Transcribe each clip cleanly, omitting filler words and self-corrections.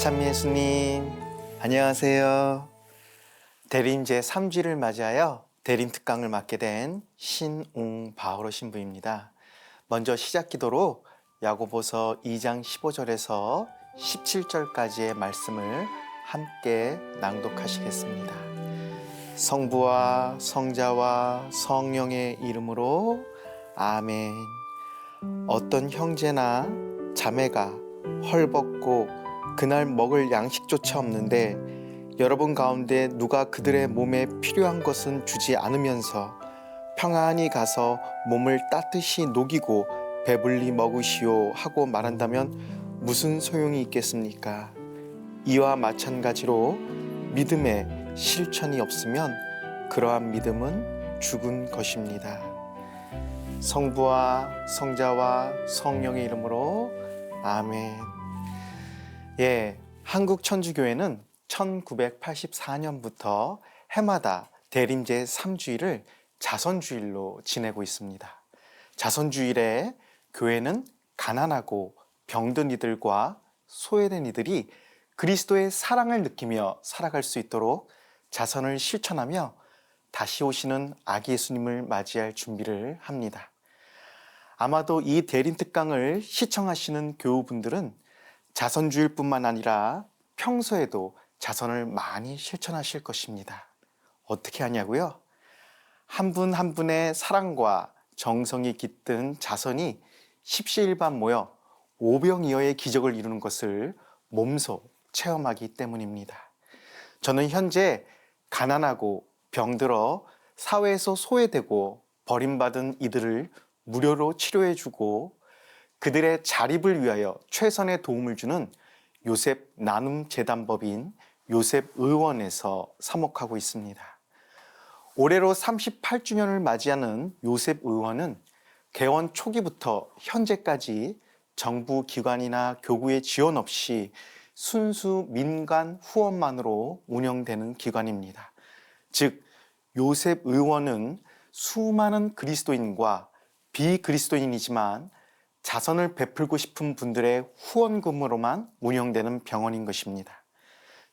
참 예수님, 안녕하세요. 대림 제3주를 맞이하여 대림 특강을 맡게 된 신웅바오로 신부입니다. 먼저 시작 기도로 야고보서 2장 15절에서 17절까지의 말씀을 함께 낭독하시겠습니다. 성부와 성자와 성령의 이름으로 아멘. 어떤 형제나 자매가 헐벗고 그날 먹을 양식조차 없는데 여러분 가운데 누가 그들의 몸에 필요한 것은 주지 않으면서 평안히 가서 몸을 따뜻이 녹이고 배불리 먹으시오 하고 말한다면 무슨 소용이 있겠습니까? 이와 마찬가지로 믿음에 실천이 없으면 그러한 믿음은 죽은 것입니다. 성부와 성자와 성령의 이름으로 아멘. 한국 천주교회는 1984년부터 해마다 대림 제3주일을 자선주일로 지내고 있습니다. 자선주일에 교회는 가난하고 병든 이들과 소외된 이들이 그리스도의 사랑을 느끼며 살아갈 수 있도록 자선을 실천하며 다시 오시는 아기 예수님을 맞이할 준비를 합니다. 아마도 이 대림 특강을 시청하시는 교우분들은 자선주일뿐만 아니라 평소에도 자선을 많이 실천하실 것입니다. 어떻게 하냐고요? 한 분 한 분의 사랑과 정성이 깃든 자선이 십시일반 모여 오병이어의 기적을 이루는 것을 몸소 체험하기 때문입니다. 저는 현재 가난하고 병들어 사회에서 소외되고 버림받은 이들을 무료로 치료해주고 그들의 자립을 위하여 최선의 도움을 주는 요셉 나눔재단법인 요셉 의원에서 사목하고 있습니다. 올해로 38주년을 맞이하는 요셉 의원은 개원 초기부터 현재까지 정부 기관이나 교구의 지원 없이 순수 민간 후원만으로 운영되는 기관입니다. 즉, 요셉 의원은 수많은 그리스도인과 비그리스도인이지만 자선을 베풀고 싶은 분들의 후원금으로만 운영되는 병원인 것입니다.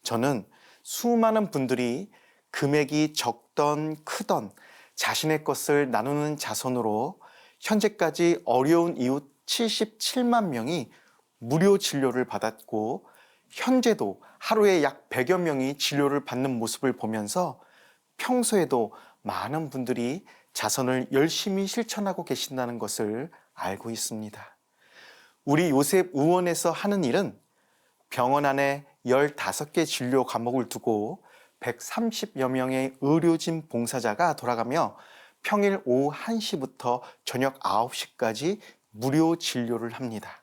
저는 수많은 분들이 금액이 적던 크던 자신의 것을 나누는 자선으로 현재까지 어려운 이웃 77만 명이 무료 진료를 받았고 현재도 하루에 약 100여 명이 진료를 받는 모습을 보면서 평소에도 많은 분들이 자선을 열심히 실천하고 계신다는 것을 알고 있습니다. 우리 요셉 의원에서 하는 일은 병원 안에 15개 진료 과목을 두고 130여 명의 의료진 봉사자가 돌아가며 평일 오후 1시부터 저녁 9시까지 무료 진료를 합니다.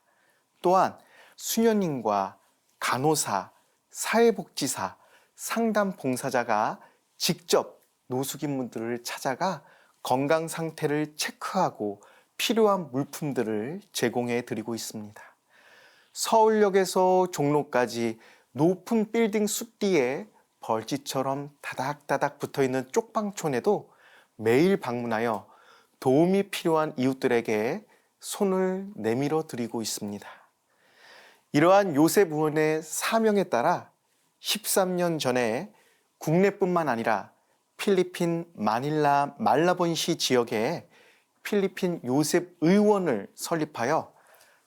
또한 수녀님과 간호사, 사회복지사, 상담 봉사자가 직접 노숙인분들을 찾아가 건강 상태를 체크하고 필요한 물품들을 제공해 드리고 있습니다. 서울역에서 종로까지 높은 빌딩 숲 뒤에 벌집처럼 다닥다닥 붙어있는 쪽방촌에도 매일 방문하여 도움이 필요한 이웃들에게 손을 내밀어 드리고 있습니다. 이러한 요셉 의원의 사명에 따라 13년 전에 국내뿐만 아니라 필리핀 마닐라 말라본시 지역에 필리핀 요셉 의원을 설립하여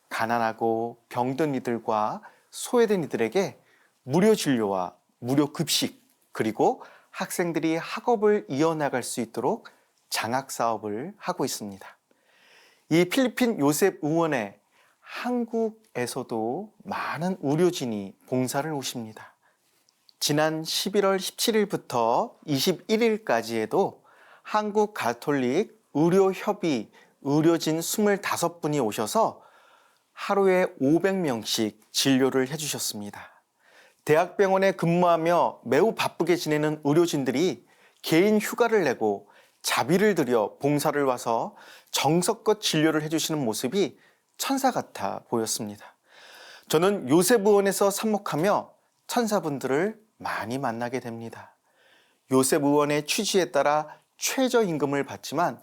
가난하고 병든 이들과 소외된 이들에게 무료 진료와 무료 급식 그리고 학생들이 학업을 이어나갈 수 있도록 장학 사업을 하고 있습니다. 이 필리핀 요셉 의원에 한국에서도 많은 의료진이 봉사를 오십니다. 지난 11월 17일부터 21일까지에도 한국 가톨릭 의료협의 의료진 25분이 오셔서 하루에 500명씩 진료를 해주셨습니다. 대학병원에 근무하며 매우 바쁘게 지내는 의료진들이 개인 휴가를 내고 자비를 들여 봉사를 와서 정성껏 진료를 해주시는 모습이 천사 같아 보였습니다. 저는 요셉 의원에서 삽목하며 천사분들을 많이 만나게 됩니다. 요셉 의원의 취지에 따라 최저임금을 받지만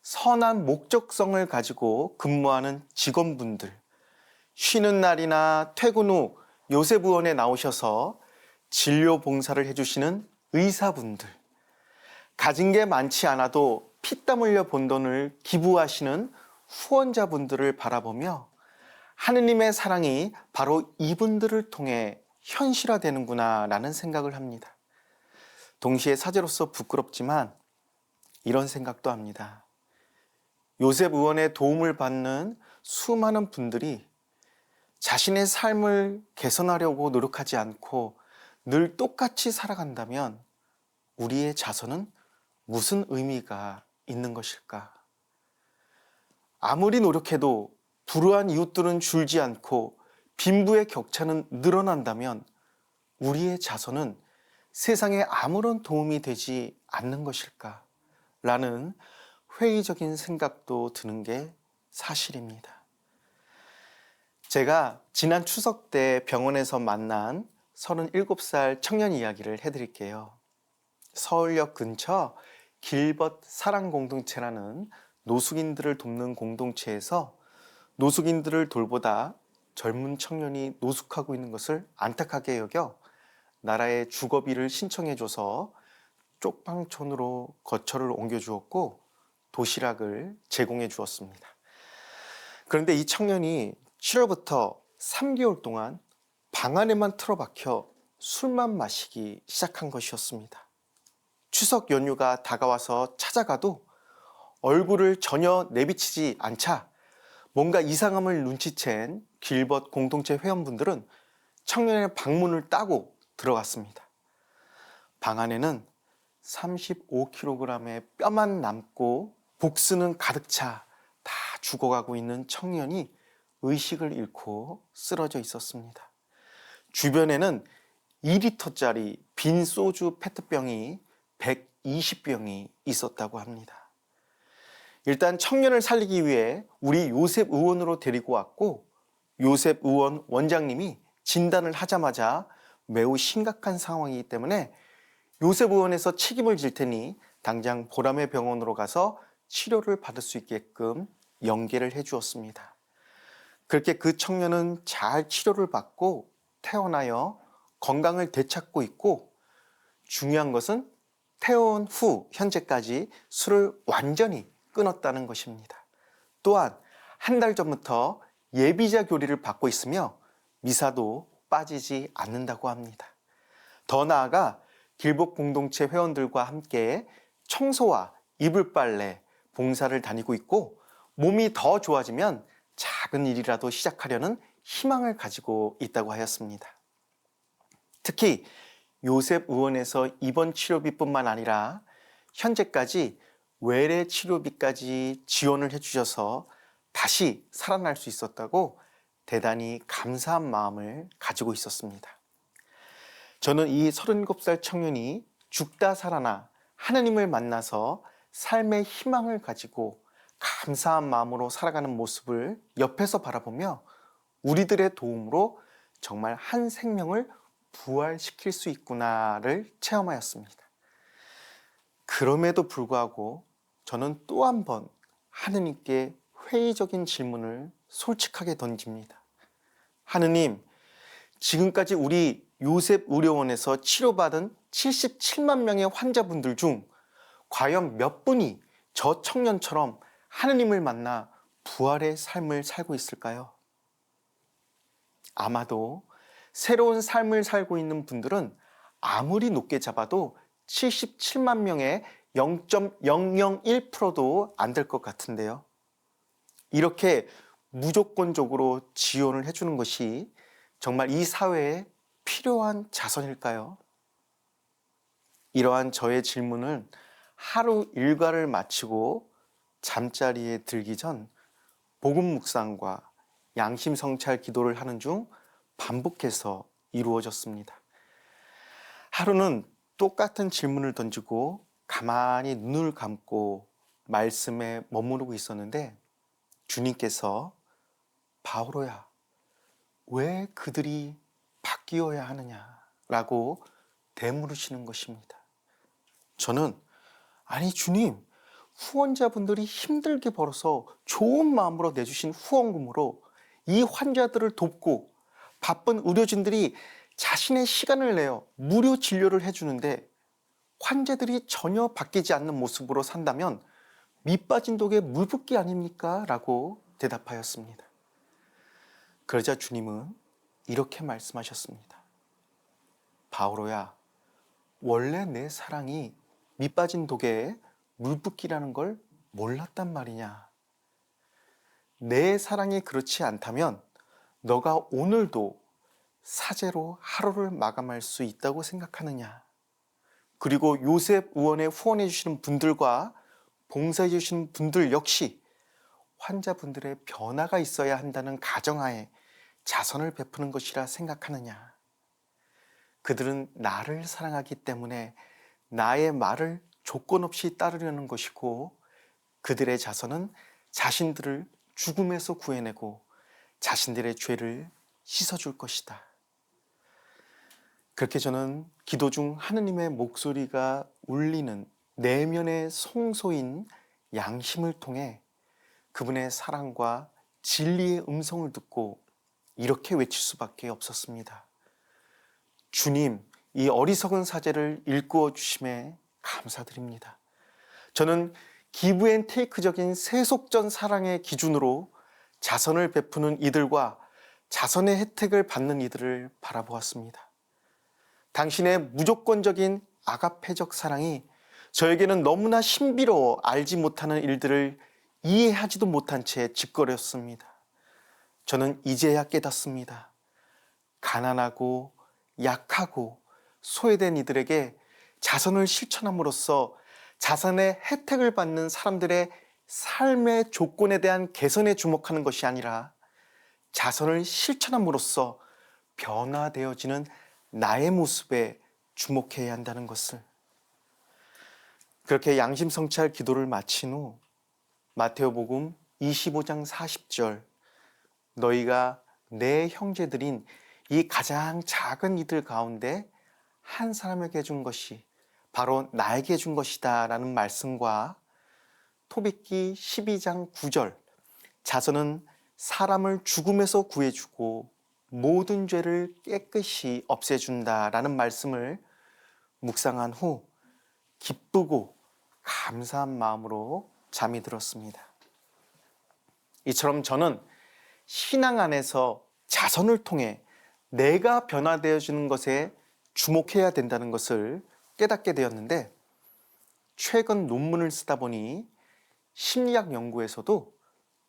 선한 목적성을 가지고 근무하는 직원분들, 쉬는 날이나 퇴근 후 요셉의원에 나오셔서 진료 봉사를 해주시는 의사분들, 가진 게 많지 않아도 피땀 흘려 번 돈을 기부하시는 후원자분들을 바라보며 하느님의 사랑이 바로 이분들을 통해 현실화되는구나 라는 생각을 합니다. 동시에 사제로서 부끄럽지만 이런 생각도 합니다. 요셉 의원의 도움을 받는 수많은 분들이 자신의 삶을 개선하려고 노력하지 않고 늘 똑같이 살아간다면 우리의 자선은 무슨 의미가 있는 것일까? 아무리 노력해도 불우한 이웃들은 줄지 않고 빈부의 격차는 늘어난다면 우리의 자선은 세상에 아무런 도움이 되지 않는 것일까? 라는 회의적인 생각도 드는 게 사실입니다. 제가 지난 추석 때 병원에서 만난 37살 청년 이야기를 해드릴게요. 서울역 근처 길벗 사랑공동체라는 노숙인들을 돕는 공동체에서 노숙인들을 돌보다 젊은 청년이 노숙하고 있는 것을 안타깝게 여겨 나라에 주거비를 신청해줘서 쪽방촌으로 거처를 옮겨주었고 도시락을 제공해 주었습니다. 그런데 이 청년이 7월부터 3개월 동안 방 안에만 틀어박혀 술만 마시기 시작한 것이었습니다. 추석 연휴가 다가와서 찾아가도 얼굴을 전혀 내비치지 않자 뭔가 이상함을 눈치챈 길벗 공동체 회원분들은 청년의 방문을 따고 들어갔습니다. 방 안에는 35kg의 뼈만 남고 복스는 가득 차 다 죽어가고 있는 청년이 의식을 잃고 쓰러져 있었습니다. 주변에는 2리터짜리 빈 소주 페트병이 120병이 있었다고 합니다. 일단 청년을 살리기 위해 우리 요셉 의원으로 데리고 왔고 요셉 의원 원장님이 진단을 하자마자 매우 심각한 상황이기 때문에 요셉 의원에서 책임을 질 테니 당장 보람의 병원으로 가서 치료를 받을 수 있게끔 연계를 해 주었습니다. 그렇게 그 청년은 잘 치료를 받고 퇴원하여 건강을 되찾고 있고 중요한 것은 퇴원 후 현재까지 술을 완전히 끊었다는 것입니다. 또한 한 달 전부터 예비자 교리를 받고 있으며 미사도 빠지지 않는다고 합니다. 더 나아가 길벗 공동체 회원들과 함께 청소와 이불 빨래, 봉사를 다니고 있고 몸이 더 좋아지면 작은 일이라도 시작하려는 희망을 가지고 있다고 하였습니다. 특히 요셉 의원에서 입원 치료비뿐만 아니라 현재까지 외래 치료비까지 지원을 해주셔서 다시 살아날 수 있었다고 대단히 감사한 마음을 가지고 있었습니다. 저는 이 37살 청년이 죽다 살아나 하나님을 만나서 삶의 희망을 가지고 감사한 마음으로 살아가는 모습을 옆에서 바라보며 우리들의 도움으로 정말 한 생명을 부활시킬 수 있구나를 체험하였습니다. 그럼에도 불구하고 저는 또 한 번 하느님께 회의적인 질문을 솔직하게 던집니다. 하느님, 지금까지 우리 요셉 의료원에서 치료받은 77만 명의 환자분들 중 과연 몇 분이 저 청년처럼 하느님을 만나 부활의 삶을 살고 있을까요? 아마도 새로운 삶을 살고 있는 분들은 아무리 높게 잡아도 77만 명의 0.001%도 안 될 것 같은데요. 이렇게 무조건적으로 지원을 해주는 것이 정말 이 사회에 필요한 자선일까요? 이러한 저의 질문을 하루 일과를 마치고 잠자리에 들기 전 복음 묵상과 양심 성찰 기도를 하는 중 반복해서 이루어졌습니다. 하루는 똑같은 질문을 던지고 가만히 눈을 감고 말씀에 머무르고 있었는데 주님께서 바오로야, 왜 그들이 바뀌어야 하느냐라고 되물으시는 것입니다. 저는 아니 주님, 후원자분들이 힘들게 벌어서 좋은 마음으로 내주신 후원금으로 이 환자들을 돕고 바쁜 의료진들이 자신의 시간을 내어 무료 진료를 해주는데 환자들이 전혀 바뀌지 않는 모습으로 산다면 밑빠진 독에 물 붓기 아닙니까? 라고 대답하였습니다. 그러자 주님은 이렇게 말씀하셨습니다. 바오로야, 원래 내 사랑이 밑빠진 독에 물 붓기라는 걸 몰랐단 말이냐. 내 사랑이 그렇지 않다면 너가 오늘도 사제로 하루를 마감할 수 있다고 생각하느냐. 그리고 요셉 의원에 후원해 주시는 분들과 봉사해 주시는 분들 역시 환자분들의 변화가 있어야 한다는 가정하에 자선을 베푸는 것이라 생각하느냐. 그들은 나를 사랑하기 때문에 나의 말을 조건 없이 따르려는 것이고 그들의 자선은 자신들을 죽음에서 구해내고 자신들의 죄를 씻어줄 것이다. 그렇게 저는 기도 중 하느님의 목소리가 울리는 내면의 성소인 양심을 통해 그분의 사랑과 진리의 음성을 듣고 이렇게 외칠 수밖에 없었습니다. 주님, 이 어리석은 사제를 일구어 주심에 감사드립니다. 저는 기브앤테이크적인 세속전 사랑의 기준으로 자선을 베푸는 이들과 자선의 혜택을 받는 이들을 바라보았습니다. 당신의 무조건적인 아가페적 사랑이 저에게는 너무나 신비로워 알지 못하는 일들을 이해하지도 못한 채 짓거렸습니다. 저는 이제야 깨닫습니다. 가난하고 약하고 소외된 이들에게 자선을 실천함으로써 자선의 혜택을 받는 사람들의 삶의 조건에 대한 개선에 주목하는 것이 아니라 자선을 실천함으로써 변화되어지는 나의 모습에 주목해야 한다는 것을. 그렇게 양심성찰 기도를 마친 후 마테오복음 25장 40절 너희가 내 형제들인 이 가장 작은 이들 가운데 한 사람에게 준 것이 바로 나에게 준 것이다 라는 말씀과 토비기 12장 9절 자선은 사람을 죽음에서 구해주고 모든 죄를 깨끗이 없애준다 라는 말씀을 묵상한 후 기쁘고 감사한 마음으로 잠이 들었습니다. 이처럼 저는 신앙 안에서 자선을 통해 내가 변화되어지는 것에 주목해야 된다는 것을 깨닫게 되었는데 최근 논문을 쓰다 보니 심리학 연구에서도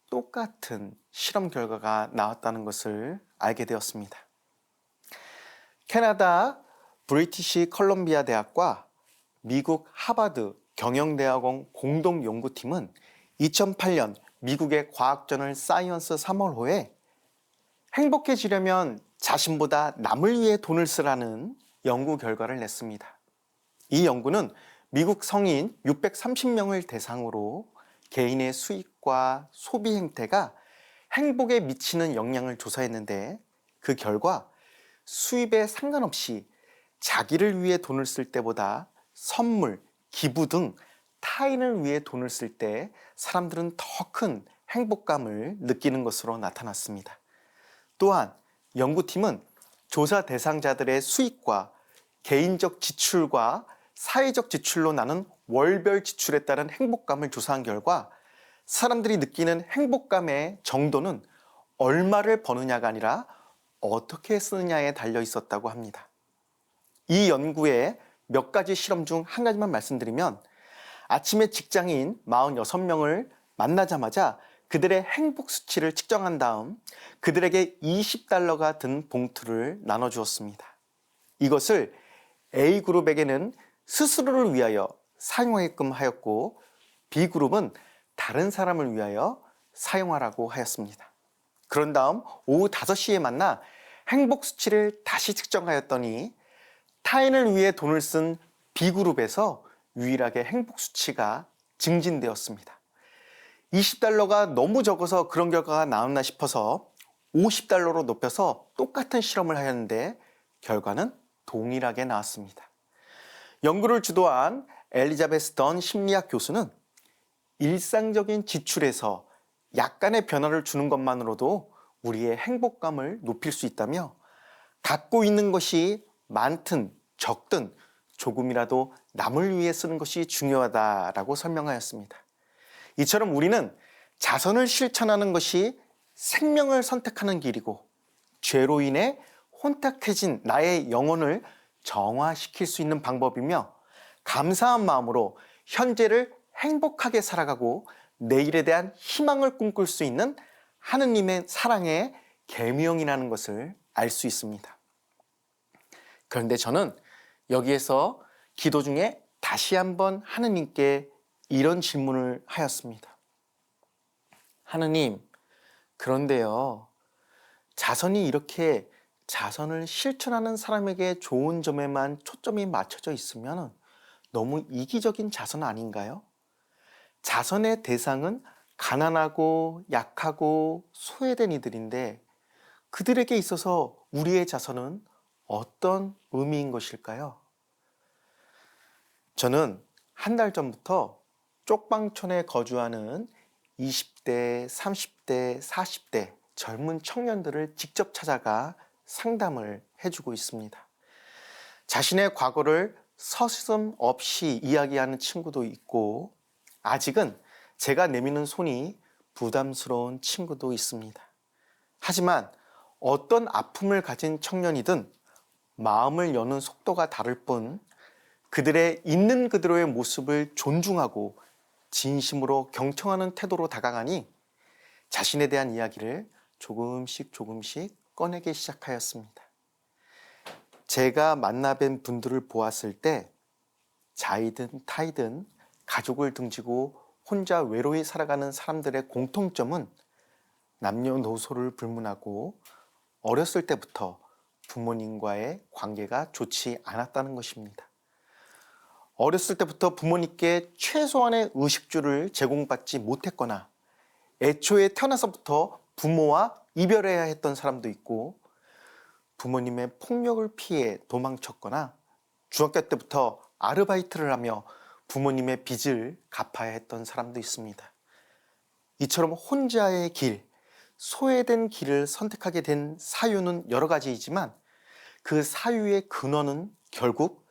똑같은 실험 결과가 나왔다는 것을 알게 되었습니다. 캐나다 브리티시 컬럼비아 대학과 미국 하버드 경영대학원 공동 연구팀은 2008년 미국의 과학저널 사이언스 3월호에 행복해지려면 자신보다 남을 위해 돈을 쓰라는 연구 결과를 냈습니다. 이 연구는 미국 성인 630명을 대상으로 개인의 수익과 소비 행태가 행복에 미치는 영향을 조사했는데 그 결과 수입에 상관없이 자기를 위해 돈을 쓸 때보다 선물, 기부 등 타인을 위해 돈을 쓸 때 사람들은 더 큰 행복감을 느끼는 것으로 나타났습니다. 또한 연구팀은 조사 대상자들의 수익과 개인적 지출과 사회적 지출로 나눈 월별 지출에 따른 행복감을 조사한 결과 사람들이 느끼는 행복감의 정도는 얼마를 버느냐가 아니라 어떻게 쓰느냐에 달려 있었다고 합니다. 이 연구의 몇 가지 실험 중 한 가지만 말씀드리면 아침에 직장인 46명을 만나자마자 그들의 행복 수치를 측정한 다음 그들에게 $20가 든 봉투를 나눠주었습니다. 이것을 A그룹에게는 스스로를 위하여 사용하게끔 하였고 B그룹은 다른 사람을 위하여 사용하라고 하였습니다. 그런 다음 오후 5시에 만나 행복 수치를 다시 측정하였더니 타인을 위해 돈을 쓴 B그룹에서 유일하게 행복 수치가 증진되었습니다. $20가 너무 적어서 그런 결과가 나왔나 싶어서 $50로 높여서 똑같은 실험을 하였는데 결과는 동일하게 나왔습니다. 연구를 주도한 엘리자베스 던 심리학 교수는 일상적인 지출에서 약간의 변화를 주는 것만으로도 우리의 행복감을 높일 수 있다며 갖고 있는 것이 많든 적든 조금이라도 남을 위해 쓰는 것이 중요하다라고 설명하였습니다. 이처럼 우리는 자선을 실천하는 것이 생명을 선택하는 길이고, 죄로 인해 혼탁해진 나의 영혼을 정화시킬 수 있는 방법이며, 감사한 마음으로 현재를 행복하게 살아가고 내일에 대한 희망을 꿈꿀 수 있는 하느님의 사랑의 계명이라는 것을 알 수 있습니다. 그런데 저는 여기에서 기도 중에 다시 한번 하느님께 이런 질문을 하였습니다. 하느님, 그런데요, 자선이 이렇게 자선을 실천하는 사람에게 좋은 점에만 초점이 맞춰져 있으면 너무 이기적인 자선 아닌가요? 자선의 대상은 가난하고 약하고 소외된 이들인데, 그들에게 있어서 우리의 자선은 어떤 의미인 것일까요? 저는 한 달 전부터 쪽방촌에 거주하는 20대, 30대, 40대 젊은 청년들을 직접 찾아가 상담을 해주고 있습니다. 자신의 과거를 서슴없이 이야기하는 친구도 있고, 아직은 제가 내미는 손이 부담스러운 친구도 있습니다. 하지만 어떤 아픔을 가진 청년이든 마음을 여는 속도가 다를 뿐, 그들의 있는 그대로의 모습을 존중하고 진심으로 경청하는 태도로 다가가니 자신에 대한 이야기를 조금씩 꺼내기 시작하였습니다. 제가 만나뵌 분들을 보았을 때 자이든 타이든 가족을 등지고 혼자 외로이 살아가는 사람들의 공통점은 남녀노소를 불문하고 어렸을 때부터 부모님과의 관계가 좋지 않았다는 것입니다. 어렸을 때부터 부모님께 최소한의 의식주를 제공받지 못했거나, 애초에 태어나서부터 부모와 이별해야 했던 사람도 있고, 부모님의 폭력을 피해 도망쳤거나, 중학교 때부터 아르바이트를 하며 부모님의 빚을 갚아야 했던 사람도 있습니다. 이처럼 혼자의 길, 소외된 길을 선택하게 된 사유는 여러 가지이지만, 그 사유의 근원은 결국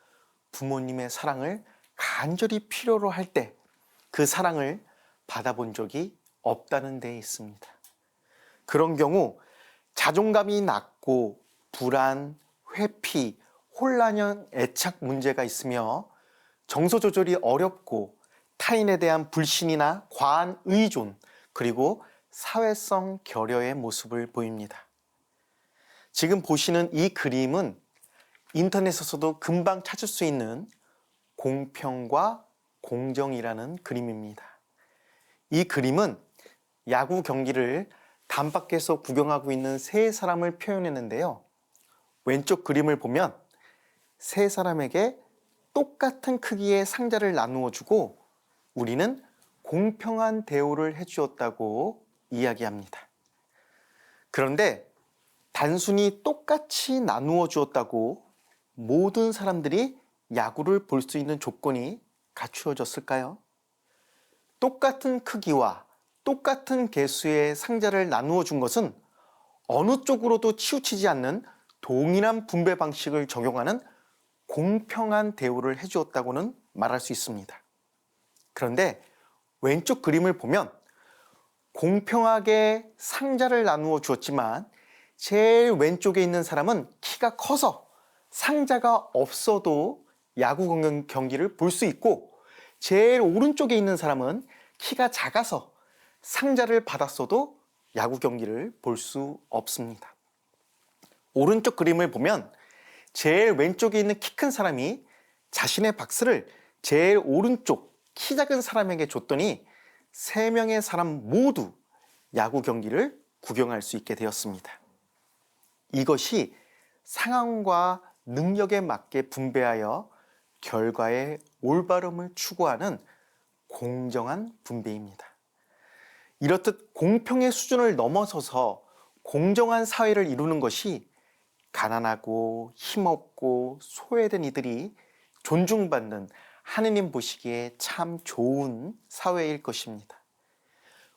부모님의 사랑을 간절히 필요로 할 때 그 사랑을 받아본 적이 없다는 데 있습니다. 그런 경우 자존감이 낮고 불안, 회피, 혼란형 애착 문제가 있으며 정서 조절이 어렵고 타인에 대한 불신이나 과한 의존, 그리고 사회성 결여의 모습을 보입니다. 지금 보시는 이 그림은 인터넷에서도 금방 찾을 수 있는 공평과 공정이라는 그림입니다. 이 그림은 야구 경기를 담밖에서 구경하고 있는 세 사람을 표현했는데요. 왼쪽 그림을 보면 세 사람에게 똑같은 크기의 상자를 나누어 주고 우리는 공평한 대우를 해주었다고 이야기합니다. 그런데 단순히 똑같이 나누어 주었다고 모든 사람들이 야구를 볼 수 있는 조건이 갖추어졌을까요? 똑같은 크기와 똑같은 개수의 상자를 나누어 준 것은 어느 쪽으로도 치우치지 않는 동일한 분배 방식을 적용하는 공평한 대우를 해주었다고는 말할 수 있습니다. 그런데 왼쪽 그림을 보면 공평하게 상자를 나누어 주었지만 제일 왼쪽에 있는 사람은 키가 커서 상자가 없어도 야구 경기를 볼 수 있고, 제일 오른쪽에 있는 사람은 키가 작아서 상자를 받았어도 야구 경기를 볼 수 없습니다. 오른쪽 그림을 보면 제일 왼쪽에 있는 키 큰 사람이 자신의 박스를 제일 오른쪽 키 작은 사람에게 줬더니 세 명의 사람 모두 야구 경기를 구경할 수 있게 되었습니다. 이것이 상황과 능력에 맞게 분배하여 결과의 올바름을 추구하는 공정한 분배입니다. 이렇듯 공평의 수준을 넘어서서 공정한 사회를 이루는 것이 가난하고 힘없고 소외된 이들이 존중받는 하느님 보시기에 참 좋은 사회일 것입니다.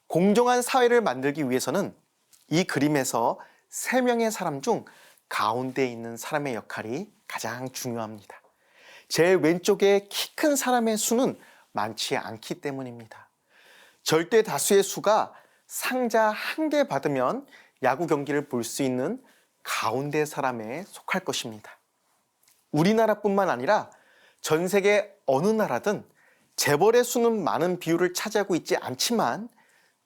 공정한 사회를 만들기 위해서는 이 그림에서 세 명의 사람 중 가운데 있는 사람의 역할이 가장 중요합니다. 제일 왼쪽에 키 큰 사람의 수는 많지 않기 때문입니다. 절대 다수의 수가 상자 한 개 받으면 야구 경기를 볼 수 있는 가운데 사람에 속할 것입니다. 우리나라뿐만 아니라 전 세계 어느 나라든 재벌의 수는 많은 비율을 차지하고 있지 않지만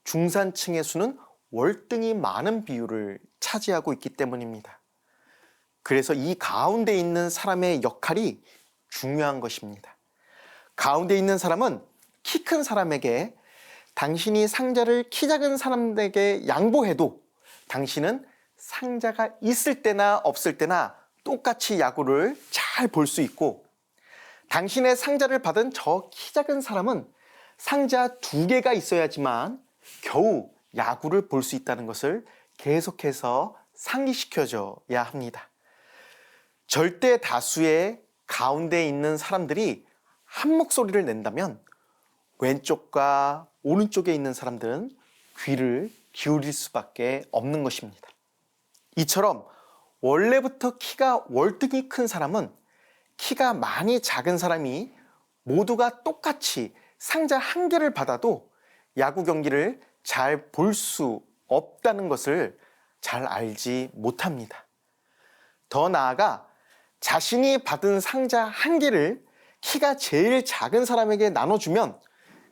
중산층의 수는 월등히 많은 비율을 차지하고 있기 때문입니다. 그래서 이 가운데 있는 사람의 역할이 중요한 것입니다. 가운데 있는 사람은 키 큰 사람에게 당신이 상자를 키 작은 사람에게 양보해도 당신은 상자가 있을 때나 없을 때나 똑같이 야구를 잘 볼 수 있고, 당신의 상자를 받은 저 키 작은 사람은 상자 2개가 있어야지만 겨우 야구를 볼 수 있다는 것을 계속해서 상기시켜줘야 합니다. 절대 다수의 가운데 있는 사람들이 한 목소리를 낸다면 왼쪽과 오른쪽에 있는 사람들은 귀를 기울일 수밖에 없는 것입니다. 이처럼 원래부터 키가 월등히 큰 사람은 키가 많이 작은 사람이 모두가 똑같이 상자 한 개를 받아도 야구 경기를 잘 볼 수 없다는 것을 잘 알지 못합니다. 더 나아가 자신이 받은 상자 한 개를 키가 제일 작은 사람에게 나눠주면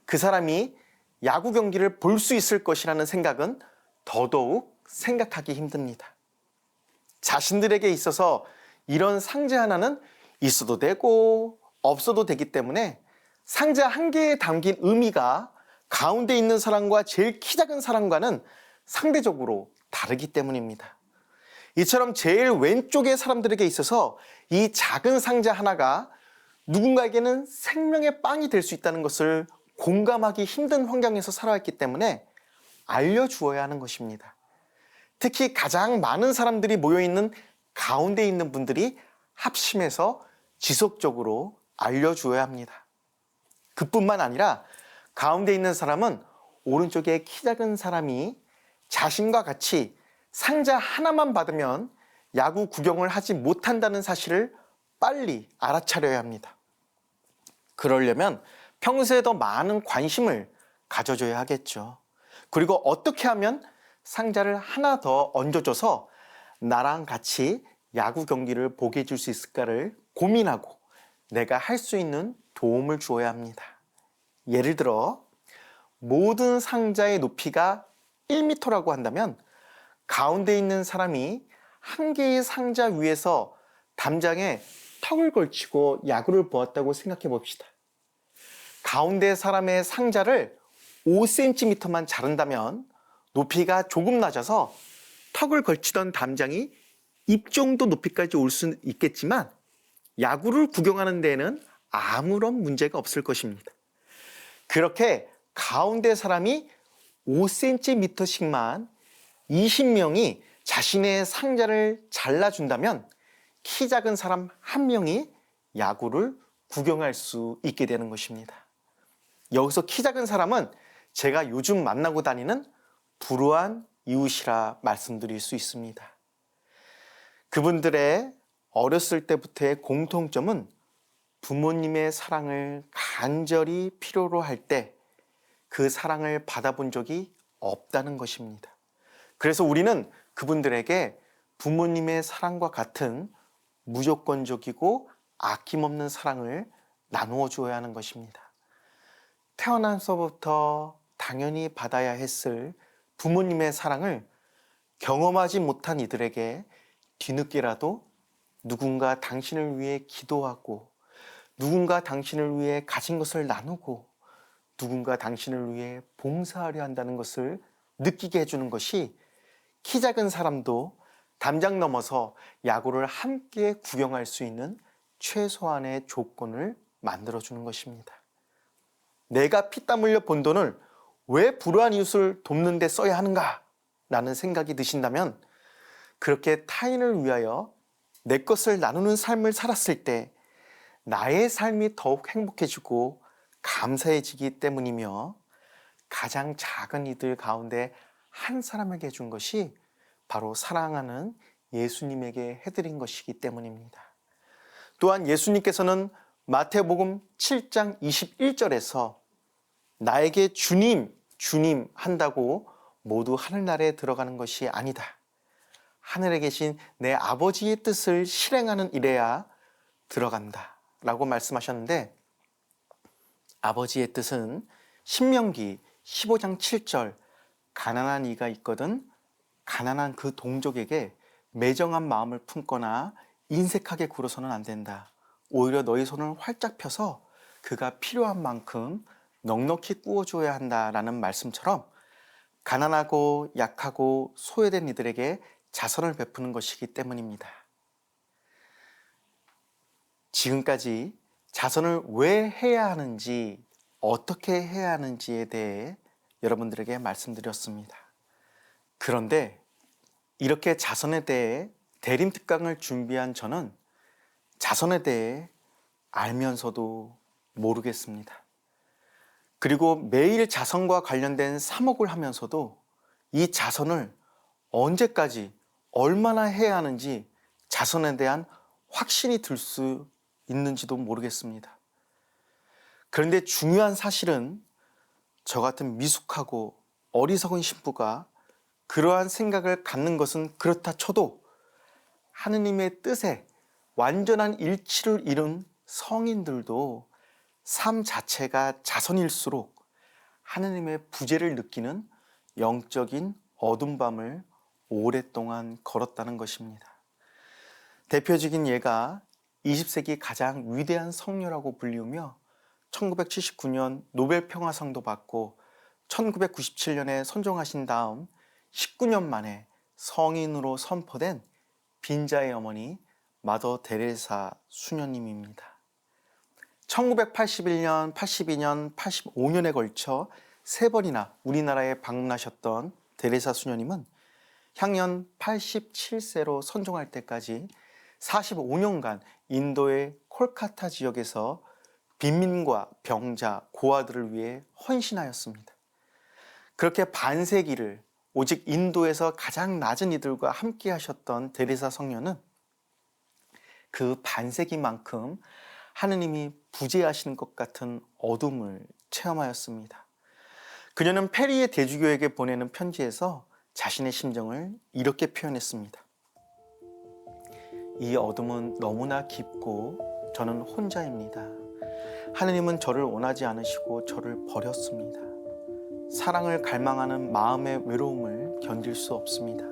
그 사람이 야구 경기를 볼 수 있을 것이라는 생각은 더더욱 생각하기 힘듭니다. 자신들에게 있어서 이런 상자 하나는 있어도 되고 없어도 되기 때문에 상자 한 개에 담긴 의미가 가운데 있는 사람과 제일 키 작은 사람과는 상대적으로 다르기 때문입니다. 이처럼 제일 왼쪽의 사람들에게 있어서 이 작은 상자 하나가 누군가에게는 생명의 빵이 될 수 있다는 것을 공감하기 힘든 환경에서 살아왔기 때문에 알려주어야 하는 것입니다. 특히 가장 많은 사람들이 모여있는 가운데 있는 분들이 합심해서 지속적으로 알려주어야 합니다. 그뿐만 아니라 가운데 있는 사람은 오른쪽에 키 작은 사람이 자신과 같이 상자 하나만 받으면 야구 구경을 하지 못한다는 사실을 빨리 알아차려야 합니다. 그러려면 평소에 더 많은 관심을 가져줘야 하겠죠. 그리고 어떻게 하면 상자를 하나 더 얹어줘서 나랑 같이 야구 경기를 보게 해줄 수 있을까를 고민하고 내가 할 수 있는 도움을 주어야 합니다. 예를 들어 모든 상자의 높이가 1m라고 한다면 가운데 있는 사람이 한 개의 상자 위에서 담장에 턱을 걸치고 야구를 보았다고 생각해 봅시다. 가운데 사람의 상자를 5cm만 자른다면 높이가 조금 낮아서 턱을 걸치던 담장이 입 정도 높이까지 올 수는 있겠지만 야구를 구경하는 데에는 아무런 문제가 없을 것입니다. 그렇게 가운데 사람이 5cm씩만 20명이 자신의 상자를 잘라준다면 키 작은 사람 한 명이 야구를 구경할 수 있게 되는 것입니다. 여기서 키 작은 사람은 제가 요즘 만나고 다니는 불우한 이웃이라 말씀드릴 수 있습니다. 그분들의 어렸을 때부터의 공통점은 부모님의 사랑을 간절히 필요로 할 때 그 사랑을 받아본 적이 없다는 것입니다. 그래서 우리는 그분들에게 부모님의 사랑과 같은 무조건적이고 아낌없는 사랑을 나누어 주어야 하는 것입니다. 태어나서부터 당연히 받아야 했을 부모님의 사랑을 경험하지 못한 이들에게 뒤늦게라도 누군가 당신을 위해 기도하고 누군가 당신을 위해 가진 것을 나누고 누군가 당신을 위해 봉사하려 한다는 것을 느끼게 해주는 것이 키 작은 사람도 담장 넘어서 야구를 함께 구경할 수 있는 최소한의 조건을 만들어주는 것입니다. 내가 피땀 흘려 번 돈을 왜 불우한 이웃을 돕는 데 써야 하는가? 라는 생각이 드신다면 그렇게 타인을 위하여 내 것을 나누는 삶을 살았을 때 나의 삶이 더욱 행복해지고 감사해지기 때문이며 가장 작은 이들 가운데 한 사람에게 준 것이 바로 사랑하는 예수님에게 해드린 것이기 때문입니다. 또한 예수님께서는 마태복음 7장 21절에서 나에게 주님, 주님 한다고 모두 하늘나라에 들어가는 것이 아니다. 하늘에 계신 내 아버지의 뜻을 실행하는 일에야 들어간다 라고 말씀하셨는데, 아버지의 뜻은 신명기 15장 7절 가난한 이가 있거든 가난한 그 동족에게 매정한 마음을 품거나 인색하게 굴어서는 안 된다. 오히려 너희 손을 활짝 펴서 그가 필요한 만큼 넉넉히 꾸어줘야 한다라는 말씀처럼 가난하고 약하고 소외된 이들에게 자선을 베푸는 것이기 때문입니다. 지금까지 자선을 왜 해야 하는지, 어떻게 해야 하는지에 대해 여러분들에게 말씀드렸습니다. 그런데 이렇게 자선에 대해 대림특강을 준비한 저는 자선에 대해 알면서도 모르겠습니다. 그리고 매일 자선과 관련된 사목을 하면서도 이 자선을 언제까지 얼마나 해야 하는지 자선에 대한 확신이 들 수 있는지도 모르겠습니다. 그런데 중요한 사실은 저 같은 미숙하고 어리석은 신부가 그러한 생각을 갖는 것은 그렇다 쳐도 하느님의 뜻에 완전한 일치를 이룬 성인들도 삶 자체가 자선일수록 하느님의 부재를 느끼는 영적인 어둠 밤을 오랫동안 걸었다는 것입니다. 대표적인 예가 20세기 가장 위대한 성녀라고 불리우며 1979년 노벨 평화상도 받고 1997년에 선종하신 다음 19년 만에 성인으로 선포된 빈자의 어머니 마더 데레사 수녀님입니다. 1981년, 82년, 85년에 걸쳐 3번이나 우리나라에 방문하셨던 데레사 수녀님은 향년 87세로 선종할 때까지 45년간 인도의 콜카타 지역에서 빈민과 병자, 고아들을 위해 헌신하였습니다. 그렇게 반세기를 오직 인도에서 가장 낮은 이들과 함께 하셨던 데레사 성녀는 그 반세기만큼 하느님이 부재하시는 것 같은 어둠을 체험하였습니다. 그녀는 페리의 대주교에게 보내는 편지에서 자신의 심정을 이렇게 표현했습니다. 이 어둠은 너무나 깊고 저는 혼자입니다. 하느님은 저를 원하지 않으시고 저를 버렸습니다. 사랑을 갈망하는 마음의 외로움을 견딜 수 없습니다.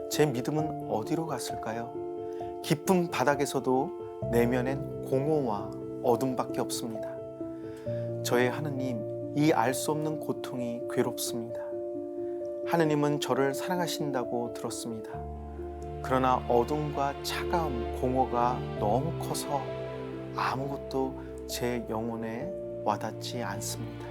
제 믿음은 어디로 갔을까요? 깊은 바닥에서도 내면엔 공허와 어둠밖에 없습니다. 저의 하느님, 이 알 수 없는 고통이 괴롭습니다. 하느님은 저를 사랑하신다고 들었습니다. 그러나 어둠과 차가움, 공허가 너무 커서 아무것도 제 영혼에 와닿지 않습니다.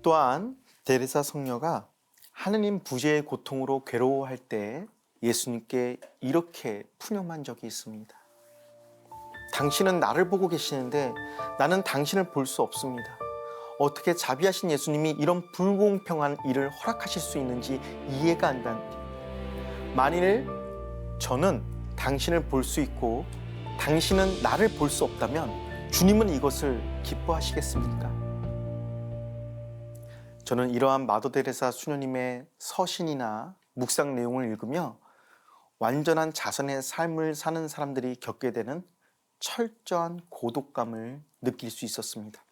또한 데레사 성녀가 하느님 부재의 고통으로 괴로워할 때 예수님께 이렇게 푸념한 적이 있습니다. 당신은 나를 보고 계시는데 나는 당신을 볼 수 없습니다. 어떻게 자비하신 예수님이 이런 불공평한 일을 허락하실 수 있는지 이해가 안 갑니다. 만일 저는 당신을 볼 수 있고 당신은 나를 볼 수 없다면 주님은 이것을 기뻐하시겠습니까? 저는 이러한 마더 데레사 수녀님의 서신이나 묵상 내용을 읽으며 완전한 자선의 삶을 사는 사람들이 겪게 되는 철저한 고독감을 느낄 수 있었습니다.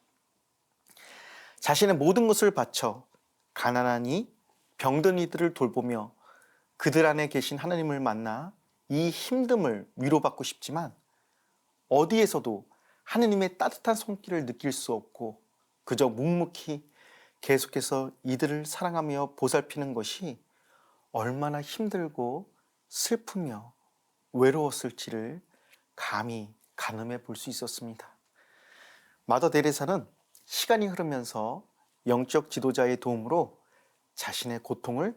자신의 모든 것을 바쳐 가난하니 병든 이들을 돌보며 그들 안에 계신 하나님을 만나 이 힘듦을 위로받고 싶지만 어디에서도 하느님의 따뜻한 손길을 느낄 수 없고 그저 묵묵히 계속해서 이들을 사랑하며 보살피는 것이 얼마나 힘들고 슬프며 외로웠을지를 감히 가늠해 볼 수 있었습니다. 마더 데레사는 시간이 흐르면서 영적 지도자의 도움으로 자신의 고통을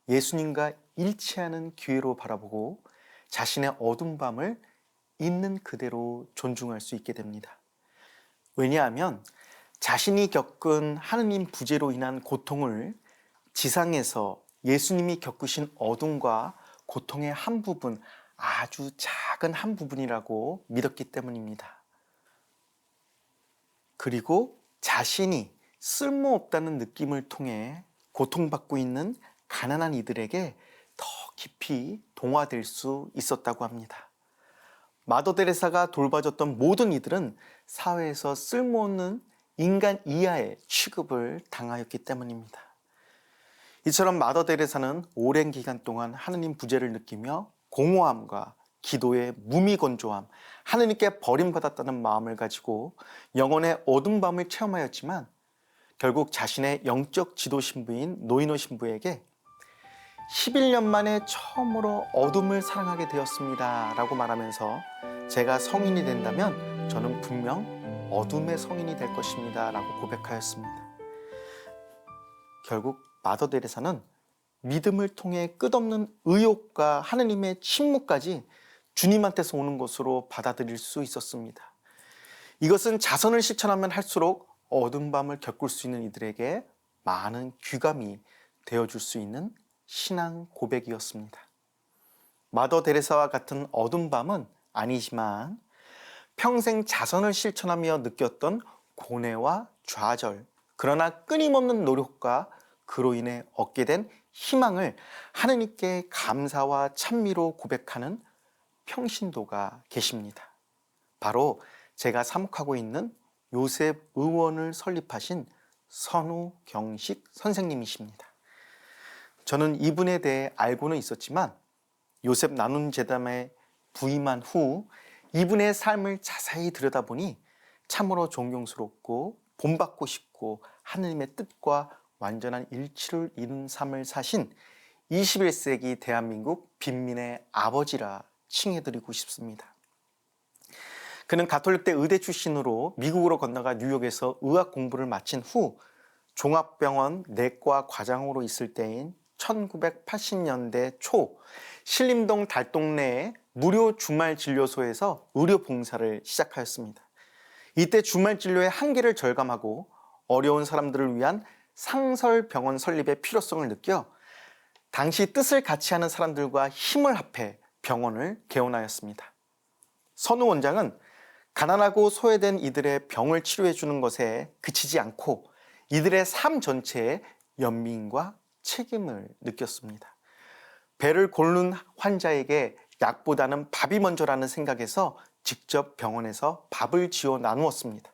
예수님과 일치하는 기회로 바라보고 자신의 어두운 밤을 있는 그대로 존중할 수 있게 됩니다. 왜냐하면 자신이 겪은 하느님 부재로 인한 고통을 지상에서 예수님이 겪으신 어둠과 고통의 한 부분, 아주 작은 한 부분이라고 믿었기 때문입니다. 그리고 자신이 쓸모없다는 느낌을 통해 고통받고 있는 가난한 이들에게 더 깊이 동화될 수 있었다고 합니다. 마더 데레사가 돌봐줬던 모든 이들은 사회에서 쓸모없는 인간 이하의 취급을 당하였기 때문입니다. 이처럼 마더 데레사는 오랜 기간 동안 하느님 부재를 느끼며 공허함과 기도의 무미건조함, 하느님께 버림받았다는 마음을 가지고 영혼의 어두운 밤을 체험하였지만 결국 자신의 영적 지도 신부인 노이노 신부에게 11년 만에 처음으로 어둠을 사랑하게 되었습니다 라고 말하면서 제가 성인이 된다면 저는 분명 어둠의 성인이 될 것입니다 라고 고백하였습니다. 결국 마더 데레사는 믿음을 통해 끝없는 의욕과 하느님의 침묵까지 주님한테서 오는 것으로 받아들일 수 있었습니다. 이것은 자선을 실천하면 할수록 어두운 밤을 겪을 수 있는 이들에게 많은 귀감이 되어줄 수 있는 신앙 고백이었습니다. 마더 데레사와 같은 어두운 밤은 아니지만 평생 자선을 실천하며 느꼈던 고뇌와 좌절, 그러나 끊임없는 노력과 그로 인해 얻게 된 희망을 하느님께 감사와 찬미로 고백하는 평신도가 계십니다. 바로 제가 사목하고 있는 요셉 의원을 설립하신 선우경식 선생님이십니다. 저는 이분에 대해 알고는 있었지만 요셉 나눔 재단에 부임한 후 이분의 삶을 자세히 들여다보니 참으로 존경스럽고 본받고 싶고 하느님의 뜻과 완전한 일치를 이룬 삶을 사신 21세기 대한민국 빈민의 아버지라 칭해드리고 싶습니다. 그는 가톨릭대 의대 출신으로 미국으로 건너가 뉴욕에서 의학 공부를 마친 후 종합병원 내과 과장으로 있을 때인 1980년대 초 신림동 달동네의 무료 주말 진료소에서 의료 봉사를 시작하였습니다. 이때 주말 진료의 한계를 절감하고 어려운 사람들을 위한 상설병원 설립의 필요성을 느껴 당시 뜻을 같이 하는 사람들과 힘을 합해 병원을 개원하였습니다. 선우 원장은 가난하고 소외된 이들의 병을 치료해 주는 것에 그치지 않고 이들의 삶 전체에 연민과 책임을 느꼈습니다. 배를 고른 환자에게 약보다는 밥이 먼저라는 생각에서 직접 병원에서 밥을 지어 나누었습니다.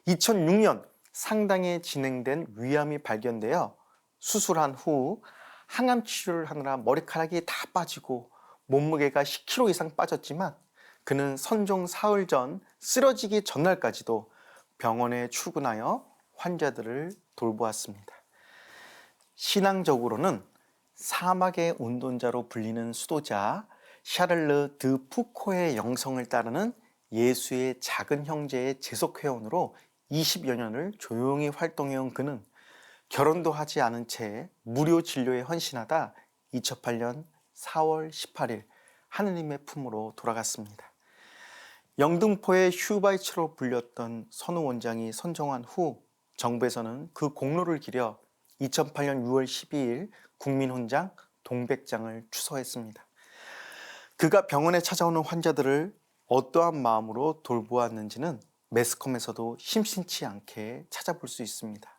2006년 상당히 진행된 위암이 발견되어 수술한 후 항암 치료를 하느라 머리카락이 다 빠지고 몸무게가 10kg 이상 빠졌지만 그는 선종 사흘 전 쓰러지기 전날까지도 병원에 출근하여 환자들을 돌보았습니다. 신앙적으로는 사막의 운동자로 불리는 수도자 샤를르 드 푸코의 영성을 따르는 예수의 작은 형제의 재속회원으로 20여 년을 조용히 활동해온 그는 결혼도 하지 않은 채 무료 진료에 헌신하다 2008년 4월 18일 하느님의 품으로 돌아갔습니다. 영등포의 휴바이처로 불렸던 선우 원장이 선정한 후 정부에서는 그 공로를 기려 2008년 6월 12일 국민훈장 동백장을 추서했습니다. 그가 병원에 찾아오는 환자들을 어떠한 마음으로 돌보았는지는 매스컴에서도 심심치 않게 찾아볼 수 있습니다.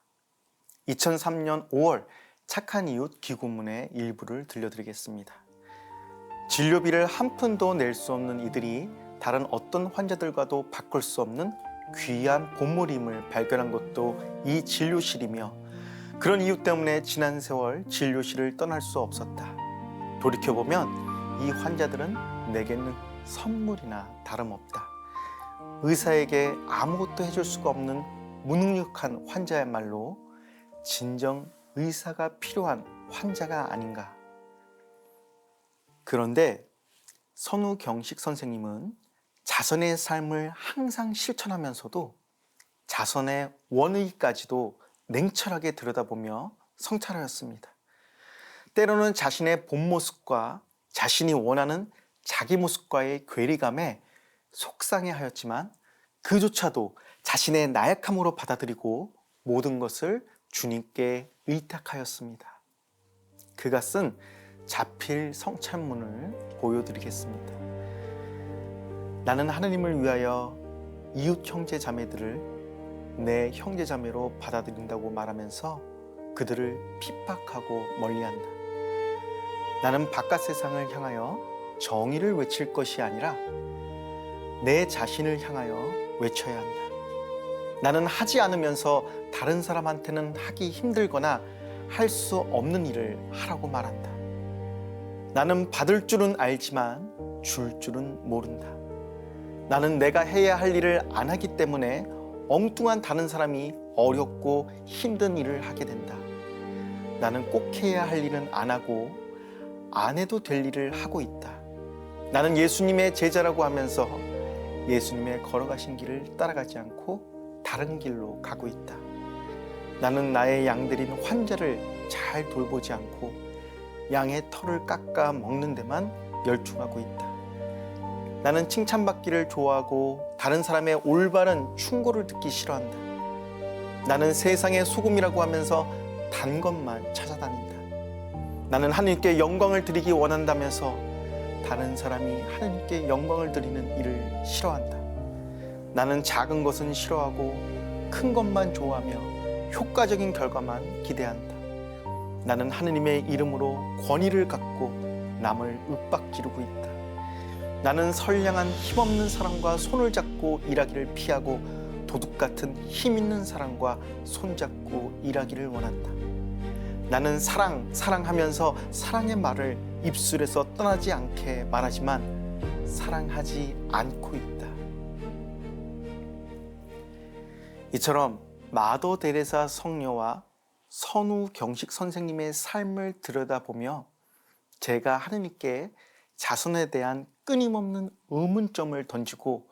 2003년 5월 착한 이웃 기고문의 일부를 들려드리겠습니다. 진료비를 한 푼도 낼 수 없는 이들이 다른 어떤 환자들과도 바꿀 수 없는 귀한 보물임을 발견한 것도 이 진료실이며 그런 이유 때문에 지난 세월 진료실을 떠날 수 없었다. 돌이켜보면 이 환자들은 내게는 선물이나 다름없다. 의사에게 아무것도 해줄 수가 없는 무능력한 환자야말로 진정 의사가 필요한 환자가 아닌가. 그런데 선우경식 선생님은 자선의 삶을 항상 실천하면서도 자선의 원의까지도 냉철하게 들여다보며 성찰하였습니다. 때로는 자신의 본 모습과 자신이 원하는 자기 모습과의 괴리감에 속상해하였지만 그조차도 자신의 나약함으로 받아들이고 모든 것을 주님께 의탁하였습니다. 그가 쓴 자필 성찬문을 보여드리겠습니다. 나는 하느님을 위하여 이웃 형제 자매들을 내 형제 자매로 받아들인다고 말하면서 그들을 핍박하고 멀리한다. 나는 바깥 세상을 향하여 정의를 외칠 것이 아니라 내 자신을 향하여 외쳐야 한다. 나는 하지 않으면서 다른 사람한테는 하기 힘들거나 할 수 없는 일을 하라고 말한다. 나는 받을 줄은 알지만 줄 줄은 모른다. 나는 내가 해야 할 일을 안 하기 때문에 엉뚱한 다른 사람이 어렵고 힘든 일을 하게 된다. 나는 꼭 해야 할 일은 안 하고 안 해도 될 일을 하고 있다. 나는 예수님의 제자라고 하면서 예수님의 걸어가신 길을 따라가지 않고 다른 길로 가고 있다. 나는 나의 양들인 환자를 잘 돌보지 않고 양의 털을 깎아 먹는 데만 열중하고 있다. 나는 칭찬받기를 좋아하고 다른 사람의 올바른 충고를 듣기 싫어한다. 나는 세상의 소금이라고 하면서 단 것만 찾아다닌다. 나는 하느님께 영광을 드리기 원한다면서 다른 사람이 하느님께 영광을 드리는 일을 싫어한다. 나는 작은 것은 싫어하고 큰 것만 좋아하며 효과적인 결과만 기대한다. 나는 하느님의 이름으로 권위를 갖고 남을 윽박지르고 있다. 나는 선량한 힘없는 사람과 손을 잡고 일하기를 피하고 도둑 같은 힘 있는 사람과 손잡고 일하기를 원한다. 나는 사랑하면서 사랑의 말을 입술에서 떠나지 않게 말하지만 사랑하지 않고 있다. 이처럼 마더 데레사 성녀와 선우 경식 선생님의 삶을 들여다보며 제가 하느님께 자선에 대한 끊임없는 의문점을 던지고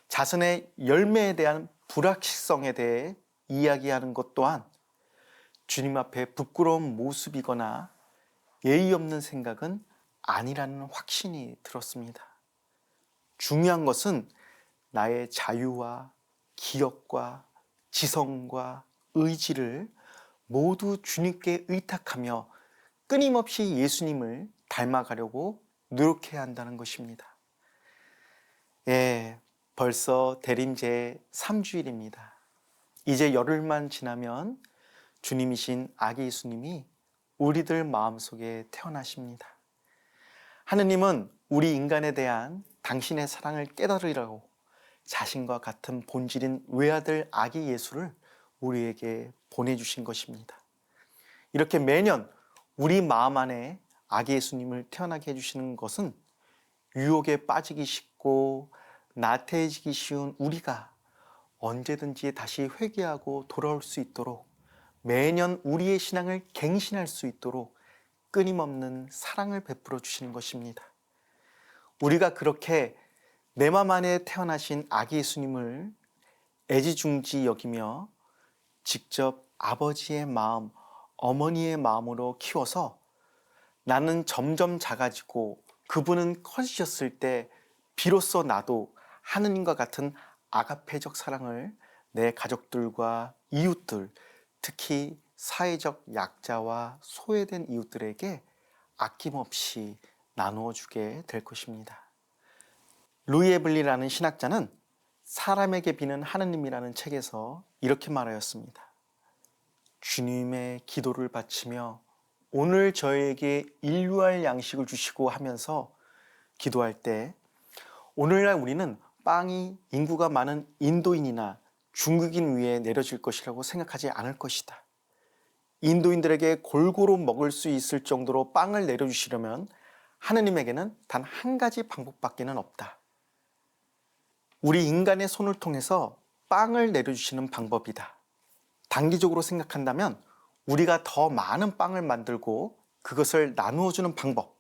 자선의 열매에 대한 불확실성에 대해 이야기하는 것 또한 주님 앞에 부끄러운 모습이거나 예의 없는 생각은 아니라는 확신이 들었습니다. 중요한 것은 나의 자유와 기억과 지성과 의지를 모두 주님께 의탁하며 끊임없이 예수님을 닮아가려고 노력해야 한다는 것입니다. 벌써 대림제 3주일입니다. 이제 열흘만 지나면 주님이신 아기 예수님이 우리들 마음속에 태어나십니다. 하느님은 우리 인간에 대한 당신의 사랑을 깨달으라고 자신과 같은 본질인 외아들 아기 예수를 우리에게 보내주신 것입니다. 이렇게 매년 우리 마음 안에 아기 예수님을 태어나게 해주시는 것은 유혹에 빠지기 쉽고 나태해지기 쉬운 우리가 언제든지 다시 회개하고 돌아올 수 있도록 매년 우리의 신앙을 갱신할 수 있도록 끊임없는 사랑을 베풀어 주시는 것입니다. 우리가 그렇게 내 맘 안에 태어나신 아기 예수님을 애지중지 여기며 직접 아버지의 마음, 어머니의 마음으로 키워서 나는 점점 작아지고 그분은 커지셨을 때 비로소 나도 하느님과 같은 아가페적 사랑을 내 가족들과 이웃들, 특히 사회적 약자와 소외된 이웃들에게 아낌없이 나누어 주게 될 것입니다. 루이 에블리라는 신학자는 사람에게 비는 하느님이라는 책에서 이렇게 말하였습니다. 주님의 기도를 바치며 오늘 저에게 인류할 양식을 주시고 하면서 기도할 때 오늘날 우리는 빵이 인구가 많은 인도인이나 중국인 위에 내려질 것이라고 생각하지 않을 것이다. 인도인들에게 골고루 먹을 수 있을 정도로 빵을 내려주시려면 하느님에게는 단 한 가지 방법밖에는 없다. 우리 인간의 손을 통해서 빵을 내려주시는 방법이다. 단기적으로 생각한다면 우리가 더 많은 빵을 만들고 그것을 나누어주는 방법.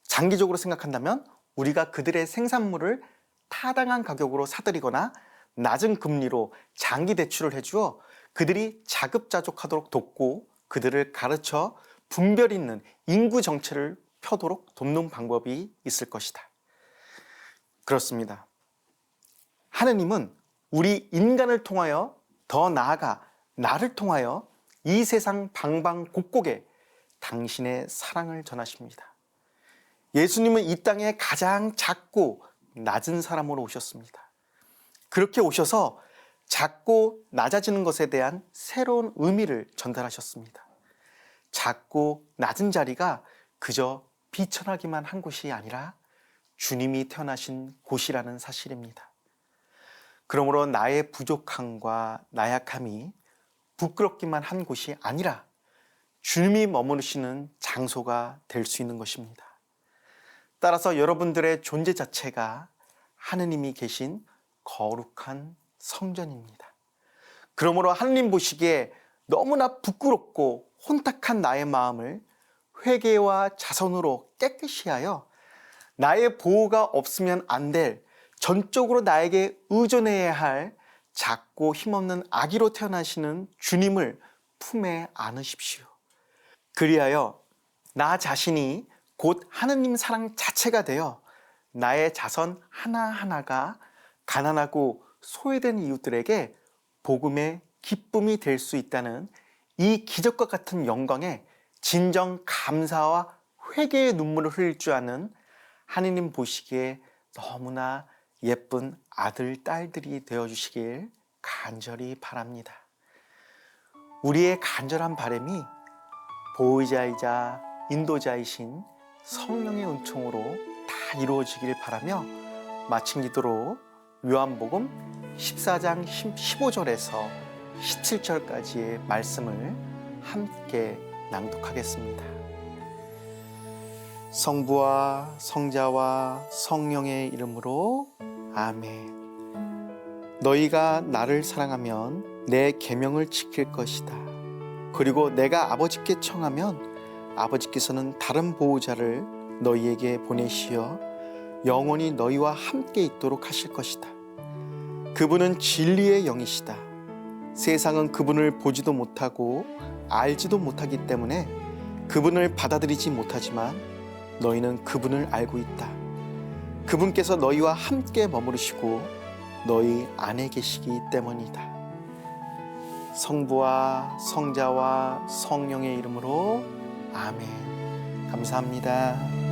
장기적으로 생각한다면 우리가 그들의 생산물을 타당한 가격으로 사들이거나 낮은 금리로 장기 대출을 해주어 그들이 자급자족하도록 돕고 그들을 가르쳐 분별 있는 인구 정체를 펴도록 돕는 방법이 있을 것이다. 그렇습니다. 하느님은 우리 인간을 통하여 더 나아가 나를 통하여 이 세상 방방곡곡에 당신의 사랑을 전하십니다. 예수님은 이 땅에 가장 작고 낮은 사람으로 오셨습니다. 그렇게 오셔서 작고 낮아지는 것에 대한 새로운 의미를 전달하셨습니다. 작고 낮은 자리가 그저 비천하기만 한 곳이 아니라 주님이 태어나신 곳이라는 사실입니다. 그러므로 나의 부족함과 나약함이 부끄럽기만 한 곳이 아니라 주님이 머무르시는 장소가 될 수 있는 것입니다. 따라서 여러분들의 존재 자체가 하느님이 계신 거룩한 성전입니다. 그러므로 하느님 보시기에 너무나 부끄럽고 혼탁한 나의 마음을 회개와 자선으로 깨끗이 하여 나의 보호가 없으면 안 될, 전적으로 나에게 의존해야 할 작고 힘없는 아기로 태어나시는 주님을 품에 안으십시오. 그리하여 나 자신이 곧 하느님 사랑 자체가 되어 나의 자선 하나하나가 가난하고 소외된 이웃들에게 복음의 기쁨이 될 수 있다는 이 기적과 같은 영광에 진정 감사와 회개의 눈물을 흘릴 줄 아는 하느님 보시기에 너무나 예쁜 아들, 딸들이 되어주시길 간절히 바랍니다. 우리의 간절한 바람이 보호자이자 인도자이신 성령의 은총으로 다 이루어지길 바라며 마친 기도로 요한복음 14장 15절에서 17절까지의 말씀을 함께 낭독하겠습니다. 성부와 성자와 성령의 이름으로 아멘. 너희가 나를 사랑하면 내 계명을 지킬 것이다. 그리고 내가 아버지께 청하면 아버지께서는 다른 보호자를 너희에게 보내시어 영원히 너희와 함께 있도록 하실 것이다. 그분은 진리의 영이시다. 세상은 그분을 보지도 못하고 알지도 못하기 때문에 그분을 받아들이지 못하지만 너희는 그분을 알고 있다. 그분께서 너희와 함께 머무르시고 너희 안에 계시기 때문이다. 성부와 성자와 성령의 이름으로 아멘. 감사합니다.